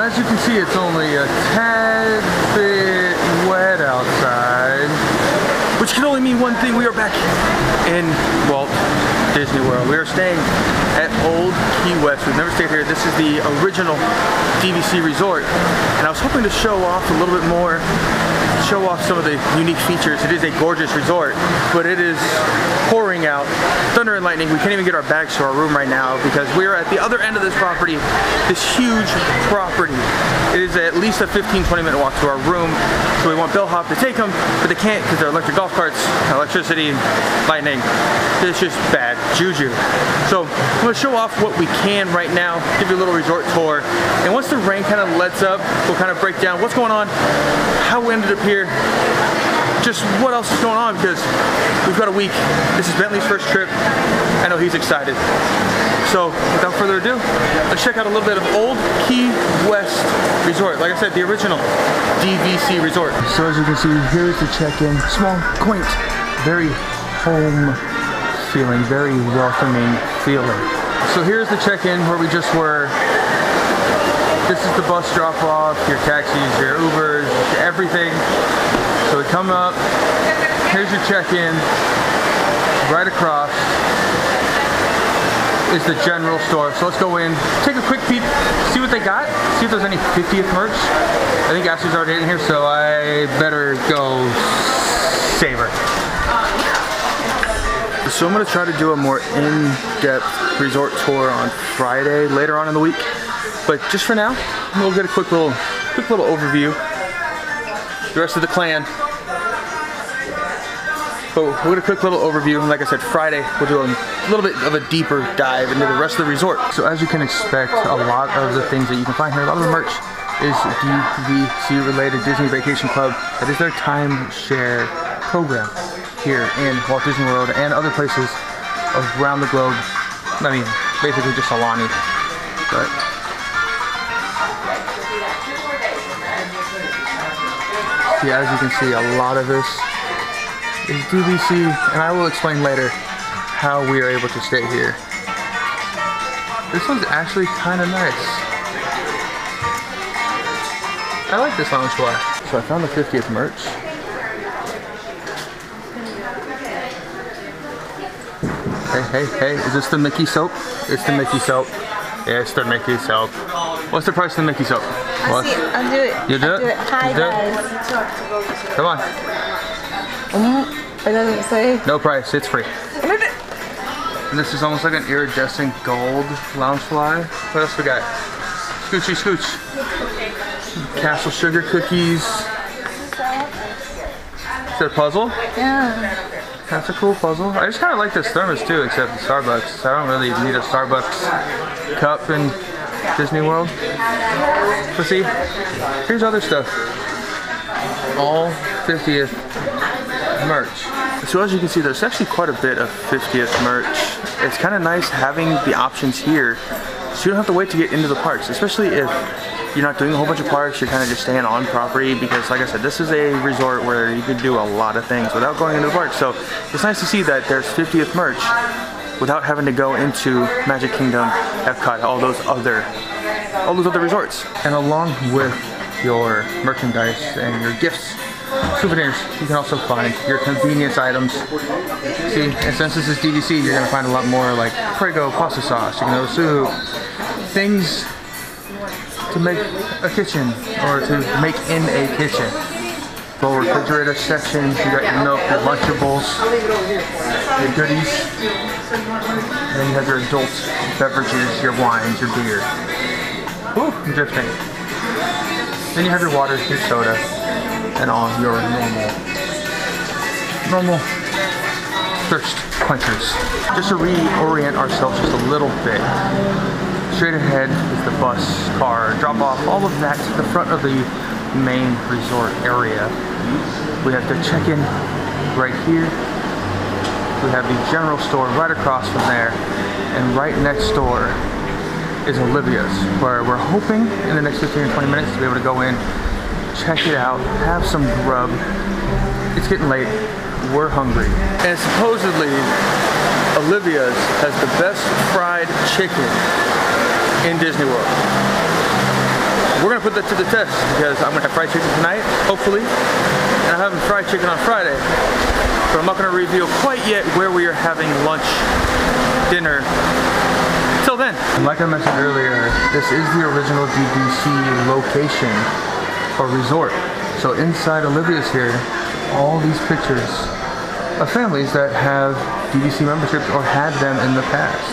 as you can see, it's only a tad bit wet outside, which can only mean one thing: we are back in Walt Disney World. We are staying at Old Key West. We've never stayed here. This is the original DVC resort, and I was hoping to show off a little bit more, show off some of the unique features. It is a gorgeous resort, but it is pouring out, thunder and lightning. We can't even get our bags to our room right now because we are at the other end of this property, this huge property. It is at least a 15-20 minute walk to our room, so we want bellhop to take them, but they can't because they're electric golf carts, electricity, lightning. It's just bad juju. So I'm going to show off what we can right now, give you a little resort tour, and once the rain kind of lets up, we'll kind of break down what's going on, how we ended up here, just what else is going on, because we've got a week. This is Bentley's first trip. I know he's excited. So without further ado, let's check out a little bit of Old Key West Resort. Like I said, the original DVC resort. So as you can see, here's the check-in. Small, quaint, very home feeling, very welcoming feeling. So here's the check-in where we just were. This is the bus drop-off, your taxis, your Ubers, everything. So we come up, here's your check-in. Right across is the general store. So let's go in, take a quick peek, see what they got, see if there's any 50th merch. I think Ashley's already in here, so I better go save her. So I'm going to try to do a more in-depth resort tour on Friday, later on in the week. But just for now, we'll get a quick little overview. The rest of the clan. But we'll get a quick little overview. And like I said, Friday we'll do a little bit of a deeper dive into the rest of the resort. So as you can expect, a lot of the things that you can find here, a lot of the merch is DVC related. Disney Vacation Club. That is their timeshare program here in Walt Disney World and other places around the globe. I mean, basically just Alani. But yeah, as you can see, a lot of this is DVC, and I will explain later how we are able to stay here. This one's actually kind of nice. I like this lounge bar. So I found the 50th merch. Hey, is this the Mickey soap? It's the Mickey soap. Yeah, it's the Mickey soap. What's the price of the Mickey soap? I'll do it. You do it? Hi, guys. Come on. It doesn't say. No price, it's free. And this is almost like an iridescent gold loungefly. What else we got? Scoochy Scooch. Castle Sugar Cookies. Is that a puzzle? Yeah. That's a cool puzzle. I just kind of like this thermos too, except the Starbucks. I don't really need a Starbucks cup in Disney World. So see, here's other stuff. All 50th merch. So as you can see, there's actually quite a bit of 50th merch. It's kind of nice having the options here, so you don't have to wait to get into the parks, especially if you're not doing a whole bunch of parks, you're kind of just staying on property, because like I said, this is a resort where you can do a lot of things without going into the park. So it's nice to see that there's 50th merch without having to go into Magic Kingdom, Epcot, all those other resorts. And along with your merchandise and your gifts, souvenirs, you can also find your convenience items. See, and since this is DVC, you're gonna find a lot more like Prego pasta sauce, you know, soup, things to make a kitchen or to make in a kitchen. The refrigerator section, you got your milk, your Lunchables, your goodies, and then you have your adult beverages, your wines, your beer. Ooh, I'm drifting. Then you have your water, your soda, and all your normal thirst quenchers. Just to reorient ourselves just a little bit, straight ahead is the bus, car, drop off, all of that to the front of the main resort area. We have the check-in right here. We have the general store right across from there, and right next door is Olivia's, where we're hoping in the next 15 or 20 minutes to be able to go in, check it out, have some grub. It's getting late, we're hungry. And supposedly, Olivia's has the best fried chicken in Disney World. we're gonna put that to the test because I'm gonna have fried chicken tonight, hopefully, and I'm having fried chicken on Friday. But I'm not gonna reveal quite yet where we are having lunch, dinner. Till then. And like I mentioned earlier, this is the original DDC location or resort. So inside Olivia's here, all these pictures of families that have DDC memberships or had them in the past.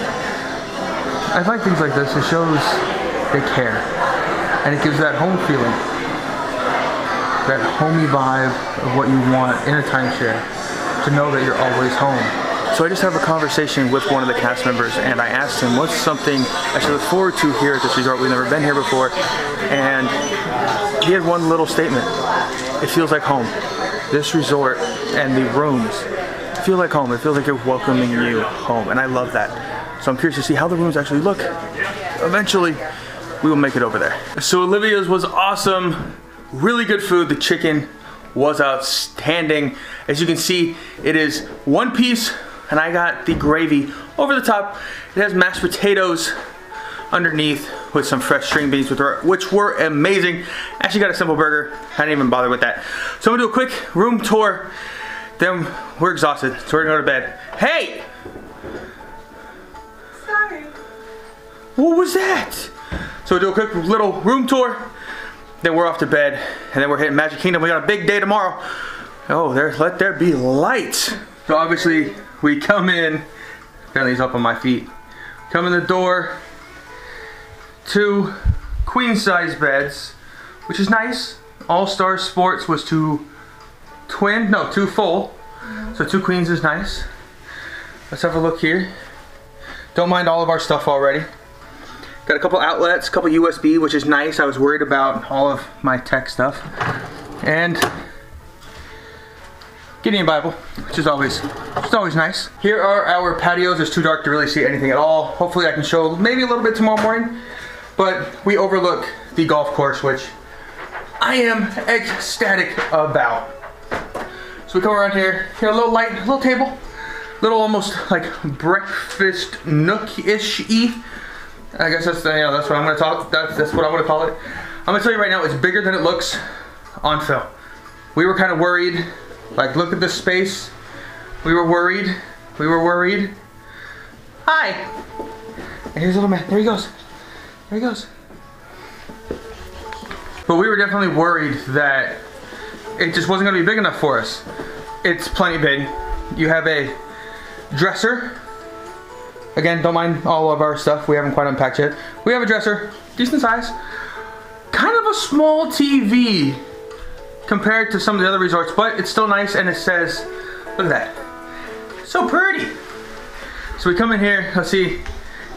I like things like this. It shows they care. And it gives that home feeling. That homey vibe of what you want in a timeshare. To know that you're always home. So I just have a conversation with one of the cast members and I asked him what's something I should look forward to here at this resort. We've never been here before. And he had one little statement. It feels like home. This resort and the rooms feel like home. It feels like they're welcoming you home. And I love that. So I'm curious to see how the rooms actually look. Eventually, we will make it over there. So Olivia's was awesome. Really good food. The chicken was outstanding. As you can see, it is one piece and I got the gravy over the top. It has mashed potatoes underneath with some fresh string beans which were amazing. Actually got a simple burger. I didn't even bother with that. So I'm gonna do a quick room tour. Then we're exhausted, so we're gonna go to bed. Hey! Sorry. What was that? So we'll do a quick little room tour. Then we're off to bed, and then we're hitting Magic Kingdom. We got a big day tomorrow. Oh, let there be lights. So obviously, we come in. Bentley's up on my feet. Come in the door. 2 queen size beds, which is nice. All Star Sports was 2 full. So 2 queens is nice. Let's have a look here. Don't mind all of our stuff already. Got a couple outlets, a couple USB, which is nice. I was worried about all of my tech stuff. And Gideon Bible, which is always nice. Here are our patios. It's too dark to really see anything at all. Hopefully I can show maybe a little bit tomorrow morning. But we overlook the golf course, which I am ecstatic about. So we come around here, a little light, a little table, little almost like breakfast nook-ish-y. I guess that's what I'm gonna talk. That's what I'm gonna call it. I'm gonna tell you right now, it's bigger than it looks on film. We were kind of worried. Like, look at this space. We were worried. Hi. And here's little man. There he goes. There he goes. But we were definitely worried that it just wasn't gonna be big enough for us. It's plenty big. You have a dresser. Again, don't mind all of our stuff. We haven't quite unpacked yet. We have a dresser, decent size. Kind of a small TV compared to some of the other resorts, but it's still nice and it says, look at that. So pretty. So we come in here, let's see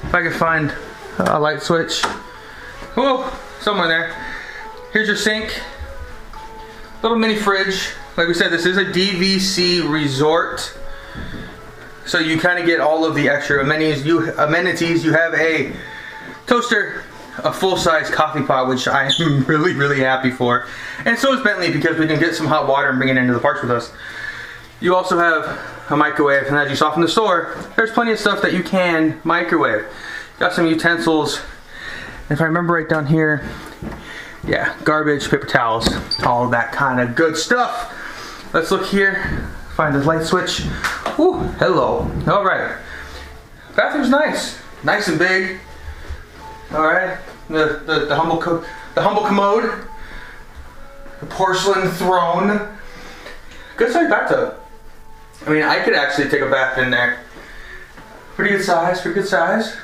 if I can find a light switch. Whoa, somewhere there. Here's your sink. Little mini fridge. Like we said, this is a DVC resort. So you kind of get all of the extra amenities. You have a toaster, a full-size coffee pot, which I am really happy for. And so is Bentley because we can get some hot water and bring it into the parks with us. You also have a microwave, and as you saw from the store, there's plenty of stuff that you can microwave. Got some utensils. If I remember right down here, yeah, garbage, paper towels, all of that kind of good stuff. Let's look here. Find the light switch. Ooh, hello. All right. Bathroom's nice. Nice and big. All right. The humble commode. The porcelain throne. Good sized bathtub. I mean, I could actually take a bath in there. Pretty good size. Pretty good size.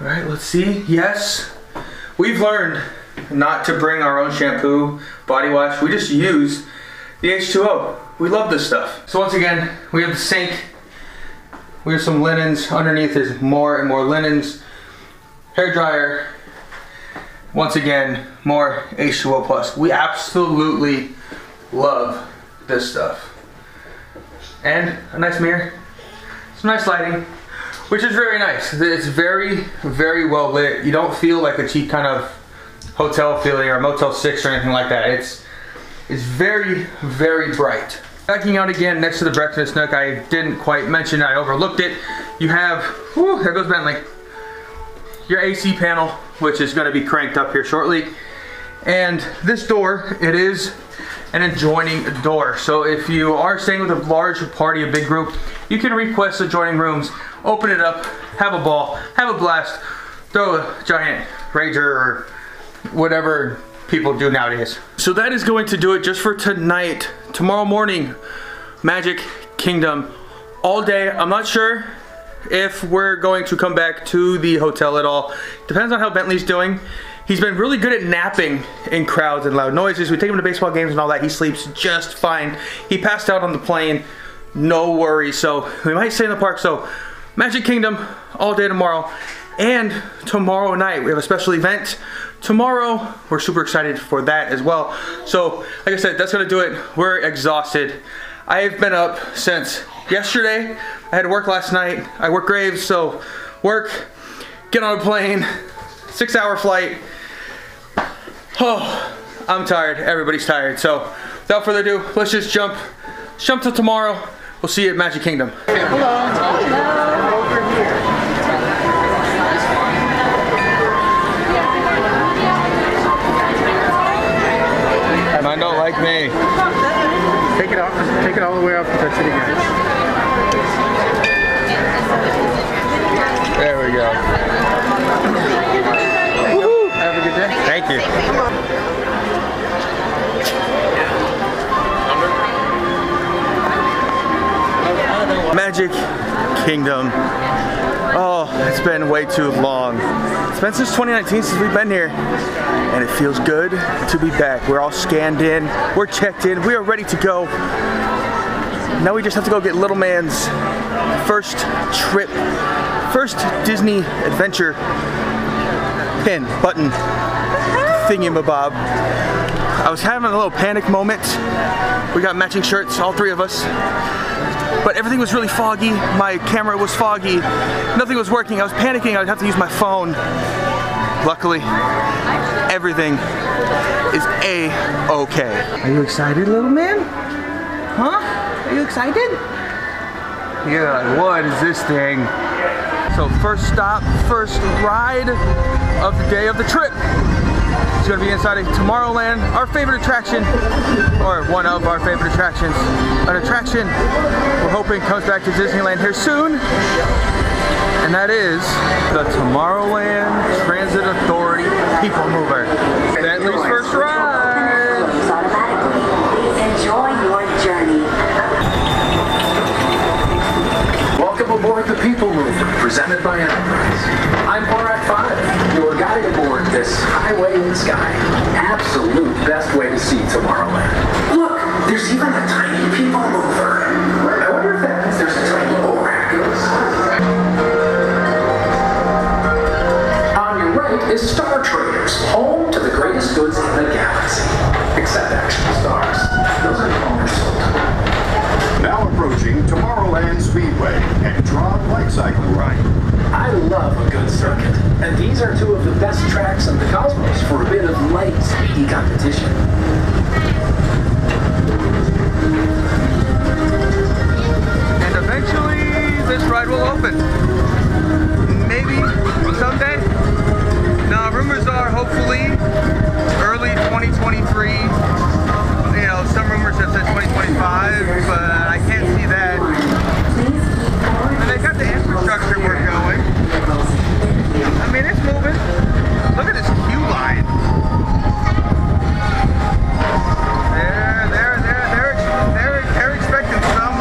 All right. Let's see. Yes. We've learned not to bring our own shampoo, body wash. We just use the H2O. We love this stuff. So once again, we have the sink. We have some linens. Underneath there's more and more linens. Hair dryer. Once again, more H2O plus. We absolutely love this stuff. And a nice mirror. Some nice lighting, which is very nice. It's very well lit. You don't feel like a cheap kind of hotel feeling or a Motel 6 or anything like that. It's very bright. Backing out again next to the breakfast nook, I didn't quite mention, I overlooked it. You have, whew, there goes Bentley. Your AC panel, which is going to be cranked up here shortly. And this door, it is an adjoining door. So if you are staying with a large party, a big group, you can request adjoining rooms, open it up, have a ball, have a blast, throw a giant rager or whatever people do nowadays. So that is going to do it just for tonight. Tomorrow morning, Magic Kingdom all day. I'm not sure if we're going to come back to the hotel at all. Depends on how Bentley's doing. He's been really good at napping in crowds and loud noises. We take him to baseball games and all that. He sleeps just fine. He passed out on the plane, no worries. So we might stay in the park. So Magic Kingdom all day tomorrow. And tomorrow night, we have a special event. Tomorrow, we're super excited for that as well. So, like I said, that's gonna do it. We're exhausted. I've been up since yesterday. I had to work last night. I work Graves, so work, get on a plane, 6-hour flight. Oh, I'm tired. Everybody's tired. So, without further ado, let's just jump to tomorrow. We'll see you at Magic Kingdom. Hello. Over here. And I don't like me. Take it off. Take it all the way off and touch it again. There we go. Woohoo! Have a good day. Thank you. Magic Kingdom. Oh, it's been way too long. It's been since 2019 since we've been here, and it feels good to be back. We're all scanned in, we're checked in, we are ready to go. Now we just have to go get little man's first trip, first Disney adventure pin, button, thingamabob. I was having a little panic moment. We got matching shirts, all three of us. But everything was really foggy. My camera was foggy. Nothing was working. I was panicking. I would have to use my phone. Luckily, everything is A-okay. Are you excited, little man? Huh? Are you excited? You're like, what is this thing? So first stop, first ride of the day of the trip. It's gonna be inside of Tomorrowland, our favorite attraction, or one of our favorite attractions. An attraction we're hoping comes back to Disneyland here soon, and that is the Tomorrowland Transit Authority People Mover. Bentley's first ride. Enjoy your journey. Welcome aboard the People Mover, presented by Enterprise. I'm Borat 5, your guide aboard this highway in the sky. Absolute best way to see Tomorrowland. Look, there's even a tiny People Mover. I wonder if that means there's a tiny Borat. On your right is Star Traders, home to the greatest goods in the galaxy. Except actual stars. Those are owners sold. Now approaching Tomorrowland Speedway and Tron Light Cycle Ride. I love a good circuit, and these are two of the best tracks in the cosmos for a bit of light, speedy competition. And eventually, this ride will open. Maybe someday. Now, rumors are hopefully early 2023. You know, some rumors have said 2025, but I can't see that. And they got the infrastructure work going. I mean, it's moving. Look at this queue line. They're expecting some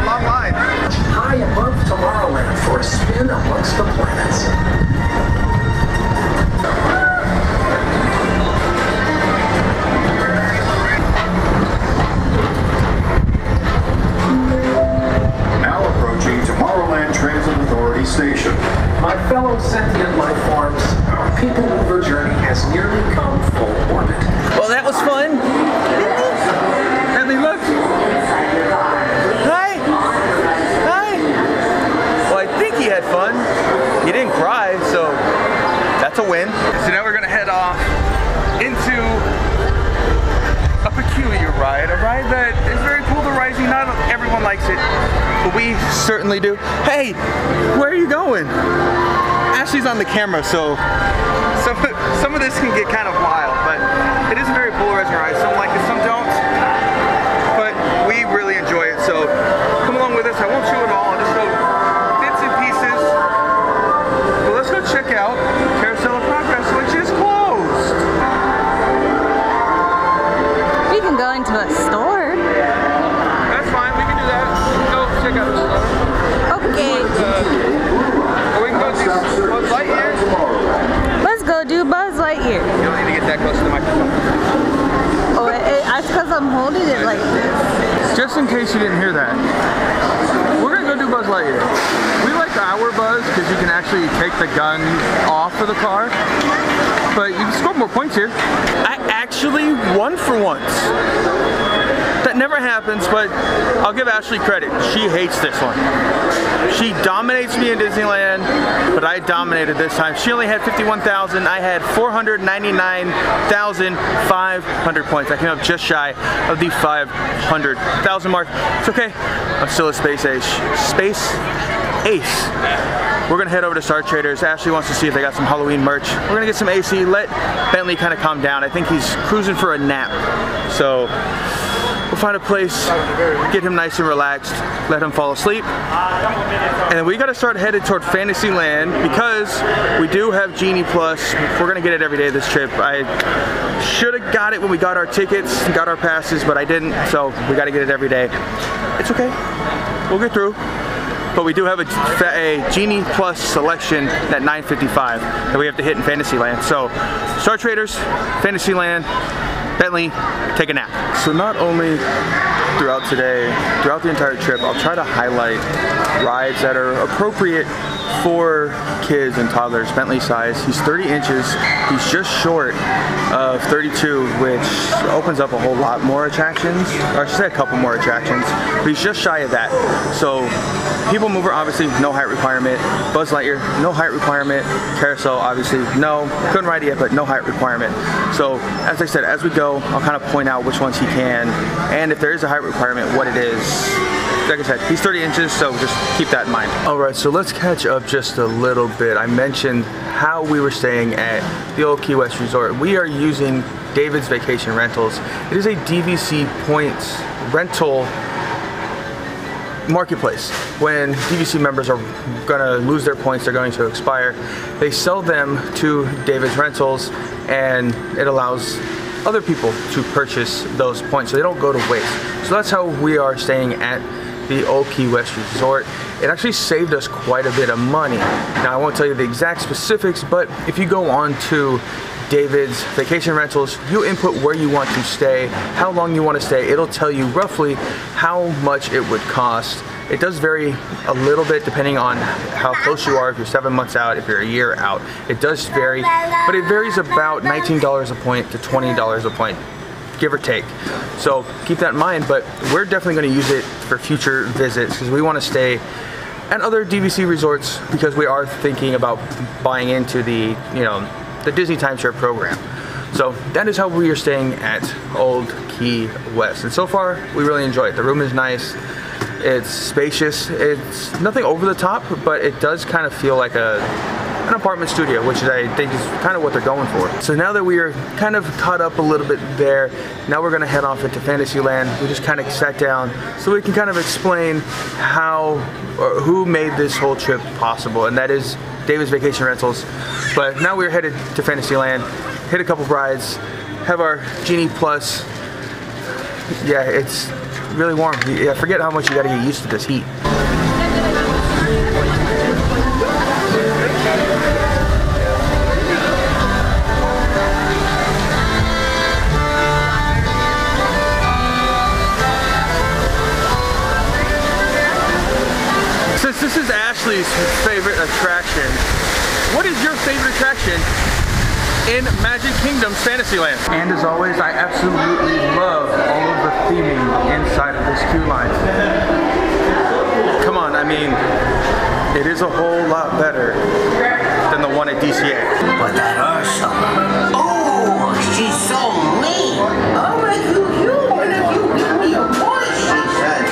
long line. High above Tomorrowland for a spin amongst the planets. Station. My fellow sentient life forms, our People Mover journey has nearly come full orbit. Well, that was fun. Bentley, look. Hi. Hi. Well, I think he had fun. He didn't cry, so that's a win. So now we're gonna head off into a peculiar ride, a ride that is very polarizing. Not everyone likes it, but we certainly do. Hey, where are you going? Ashley's on the camera, so some of this can get kind of wild, but it is a very polarizing ride. Some like it, some don't, but we really enjoy it. So come along with us. I won't show it all. I'll just show bits and pieces. But let's go check out Carousel of Progress, which is closed. We can go into a store. That's fine. We can do that. Go check out the store. Okay. Or we can go do Buzz Lightyear. Let's go do Buzz Lightyear. You don't need to get that close to the microphone. Oh, that's because I'm holding it like this. Just in case you didn't hear that, we're gonna go do Buzz Lightyear. We like our Buzz because you can actually take the gun off of the car, but you can score more points here. I actually won for once. That never happens, but I'll give Ashley credit. She hates this one. She dominates me in Disneyland, but I dominated this time. She only had 51,000. I had 499,500 points. I came up just shy of the 500,000 mark. It's okay. I'm still a space ace. Space ace. We're gonna head over to Star Traders. Ashley wants to see if they got some Halloween merch. We're gonna get some AC. Let Bentley kind of calm down. I think he's cruising for a nap. So we'll find a place, get him nice and relaxed, let him fall asleep. And then we gotta start headed toward Fantasyland because we do have Genie Plus. We're gonna get it every day this trip. I should have got it when we got our tickets, got our passes, but I didn't, so we gotta get it every day. It's okay, we'll get through. But we do have a Genie Plus selection at $9.55 that we have to hit in Fantasyland. So Star Traders, Fantasyland, Bentley, take a nap. So not only throughout today, throughout the entire trip, I'll try to highlight rides that are appropriate for kids and toddlers, Bentley size. He's 30 inches, he's just short of 32, which opens up a whole lot more attractions, or I should say a couple more attractions, but he's just shy of that. So People Mover, obviously, no height requirement. Buzz Lightyear, no height requirement. Carousel, obviously, no. Couldn't ride it yet, but no height requirement. So, as I said, as we go, I'll kind of point out which ones he can, and if there is a height requirement, what it is. Like I said, he's 30 inches, so just keep that in mind. All right, so let's catch up just a little bit. I mentioned how we were staying at the old Key West Resort. We are using David's Vacation Rentals. It is a DVC points rental marketplace. When DVC members are gonna lose their points, they're going to expire, they sell them to David's Rentals, and it allows other people to purchase those points so they don't go to waste. So that's how we are staying at the old Key West Resort. It actually saved us quite a bit of money. Now, I won't tell you the exact specifics, but if you go on to David's Vacation Rentals, you input where you want to stay, how long you want to stay. It'll tell you roughly how much it would cost. It does vary a little bit depending on how close you are, if you're 7 months out, if you're a year out. It does vary, but it varies about $19 a point to $20 a point, give or take. So keep that in mind, but we're definitely going to use it for future visits because we want to stay at other DVC resorts because we are thinking about buying into the, the Disney timeshare program. So that is how we are staying at Old Key West. And so far, we really enjoy it. The room is nice. It's spacious. It's nothing over the top, but it does kind of feel like an apartment studio, which I think is kind of what they're going for. So now that we are kind of caught up a little bit there, now we're gonna head off into Fantasyland. We just kind of sat down so we can kind of explain who made this whole trip possible, and that is David's Vacation Rentals. But now we're headed to Fantasyland, hit a couple rides, have our Genie Plus. Yeah, it's really warm. I forget how much you gotta get used to this heat. Since this is Ashley's favorite attraction, what is your favorite attraction in Magic Kingdom's Fantasyland? And as always, I absolutely love all of the theming inside of this queue line. Come on, I mean, it is a whole lot better than the one at DCA. But that Ursula, oh, she's so mean. I'll make you human if you give me a voice, she said.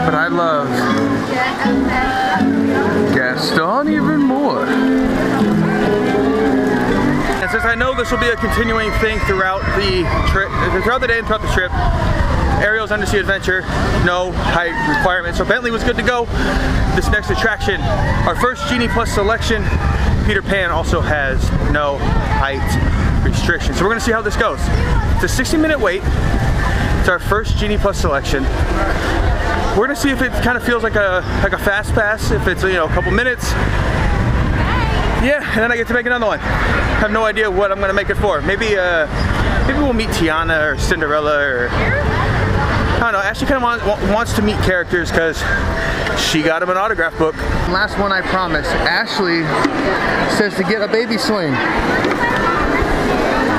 but I love Gaston even more. And since I know this will be a continuing thing throughout the trip, throughout the day and throughout the trip, Ariel's Undersea Adventure, no height requirement. So Bentley was good to go. This next attraction, our first Genie Plus selection, Peter Pan, also has no height restriction. So we're gonna see how this goes. It's a 60-minute wait. It's our first Genie Plus selection. We're gonna see if it kind of feels like a fast pass, if it's, you know, a couple minutes. Yeah, and then I get to make another one. I have no idea what I'm gonna make it for. Maybe we'll meet Tiana or Cinderella, or I don't know. Ashley kind of wants to meet characters because she got him an autograph book. Last one, I promise. Ashley says to get a baby swing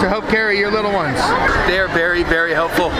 to help carry your little ones. They are very, very helpful.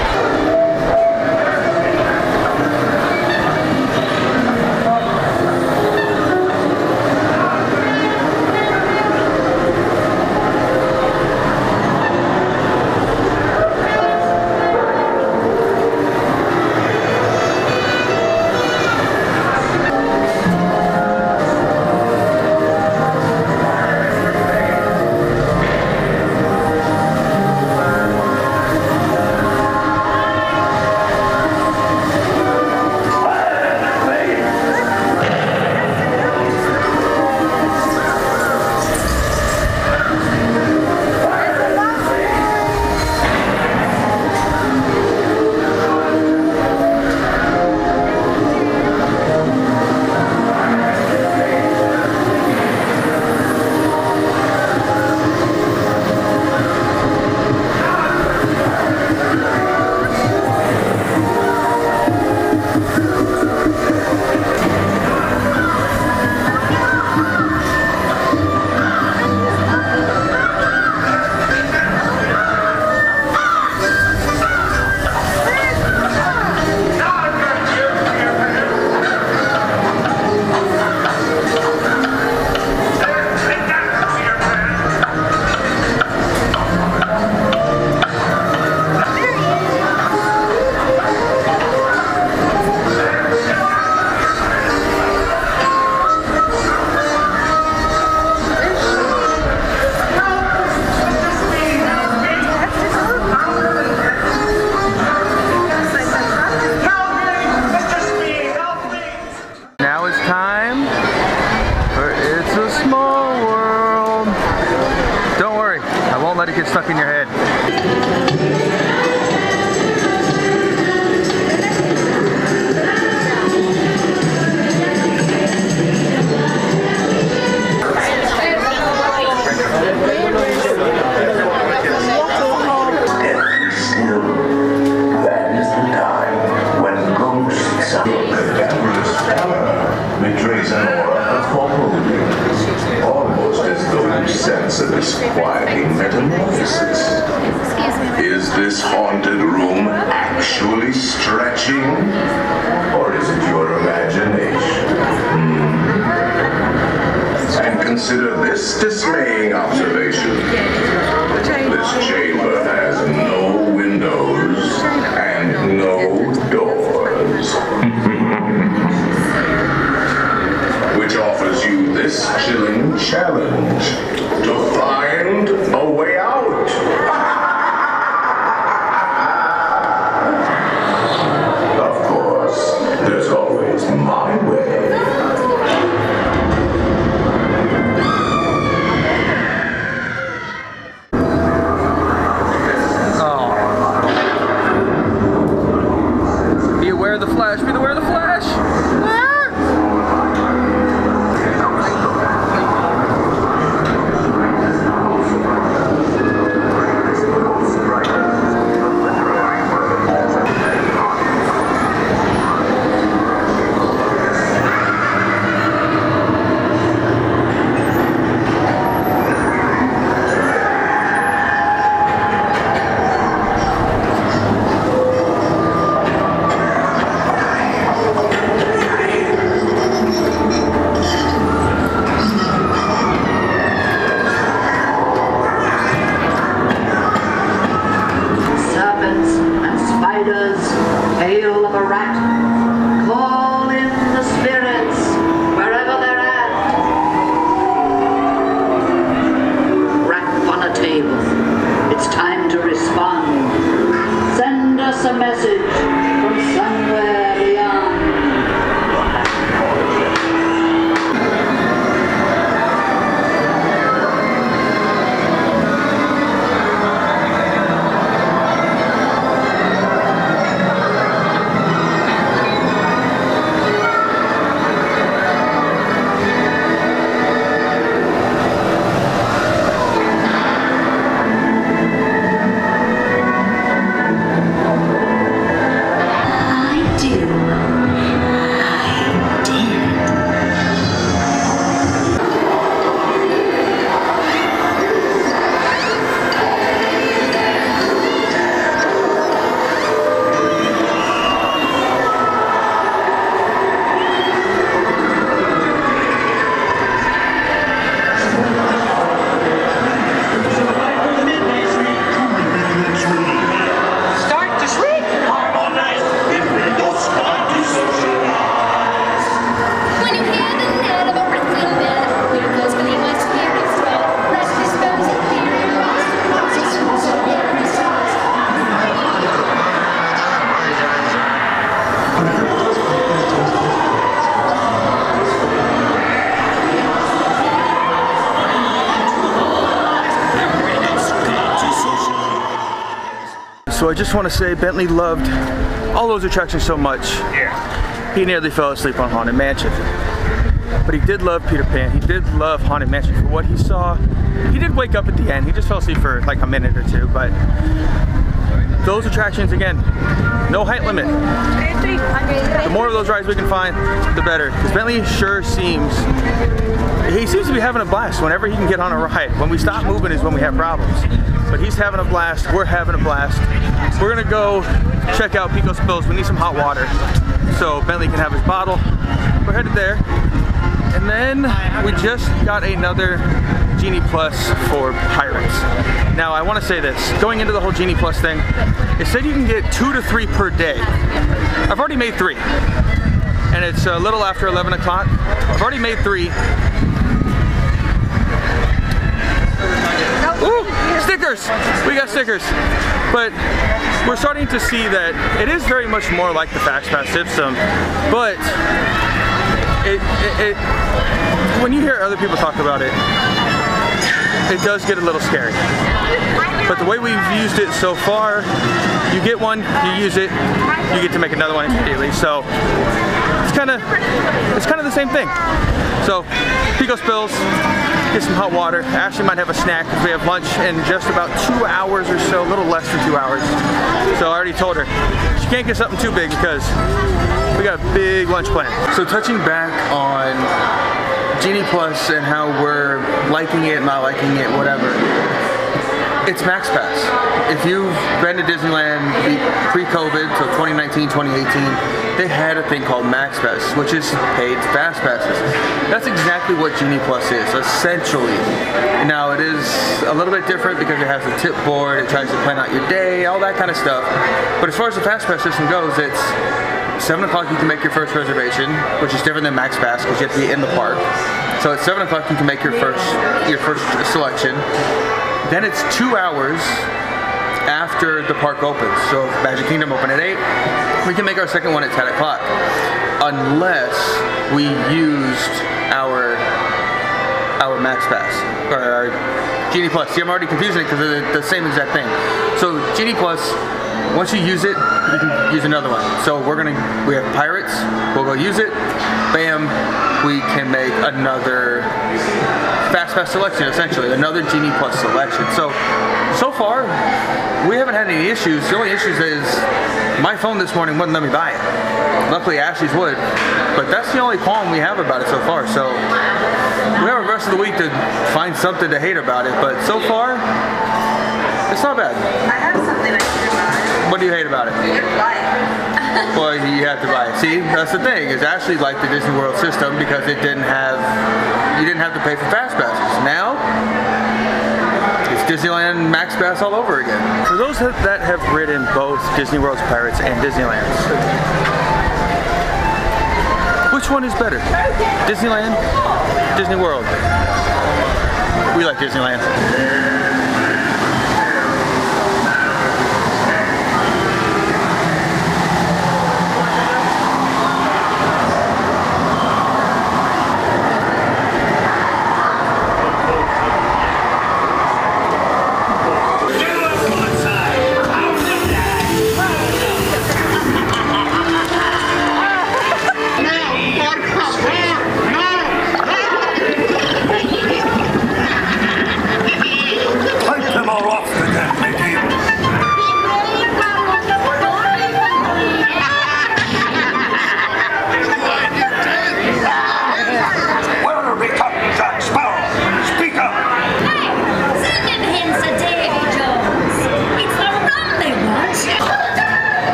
Let it get stuck in your head. That is the time when ghosts are. The amorous pallor betrays an aura of foreboding, almost as though you sense a disquieting metamorphosis. Is this haunted room actually stretching? Or is it your imagination? And consider this dismaying observation. This chamber has no windows and no doors. Which offers you this chilling challenge to find a way out. Of course, there's always my way. Beware the Flash, beware the Flash! So I just want to say Bentley loved all those attractions so much. Yeah. He nearly fell asleep on Haunted Mansion. But he did love Peter Pan. He did love Haunted Mansion for what he saw. He did wake up at the end. He just fell asleep for like a minute or two, but those attractions, again, no height limit. The more of those rides we can find, the better. Because Bentley sure seems to be having a blast whenever he can get on a ride. When we stop moving is when we have problems. But he's having a blast, we're having a blast. We're gonna go check out Pico Spills. We need some hot water so Bentley can have his bottle. We're headed there. And then we just got another Genie Plus for Pirates. Now I want to say this, going into the whole Genie Plus thing, it said you can get 2 to 3 per day. I've already made 3. And it's a little after 11 o'clock. I've already made 3. Ooh, stickers! We got stickers. But we're starting to see that it is very much more like the Fast Pass system, but when you hear other people talk about it, it does get a little scary. But the way we've used it so far, you get one, you use it, you get to make another one immediately. So it's kind of the same thing. So Pico Spills, get some hot water. Ashley might have a snack because we have lunch in just about 2 hours or so, a little less than 2 hours. So I already told her she can't get something too big because we got a big lunch plan. So touching back on Genie Plus and how we're liking it, not liking it, whatever. It's Max Pass. If you've been to Disneyland pre-COVID, so 2019, 2018, they had a thing called Max Pass, which is paid Fast Passes. That's exactly what Genie Plus is, essentially. Now it is a little bit different because it has a tip board, it tries to plan out your day, all that kind of stuff. But as far as the Fast Pass system goes, it's 7 o'clock you can make your first reservation, which is different than Max Pass because you have to be in the park. So at 7 o'clock you can make your first selection. Then it's 2 hours after the park opens. So if Magic Kingdom open at 8, we can make our second one at 10 o'clock. Unless we used our Max Pass, or our Genie Plus. See, I'm already confusing it because they're the same exact thing. So Genie Plus, once you use it, you can use another one. So we have Pirates, we'll go use it, bam, we can make another Fast Pass selection, essentially, another Genie Plus selection. So far, we haven't had any issues. The only issues is my phone this morning wouldn't let me buy it. Luckily, Ashley's would, but that's the only qualm we have about it so far. So we have the rest of the week to find something to hate about it, but so far, it's not bad. I have something I hate about it. What do you hate about it? You have to buy it. Well, you have to buy it. See, that's the thing, is Ashley liked the Disney World system because you didn't have to pay for Fast Passes. Now, it's Disneyland Max Pass all over again. For those that have ridden both Disney World's Pirates and Disneyland's, which one is better? Disneyland? Disney World? We like Disneyland.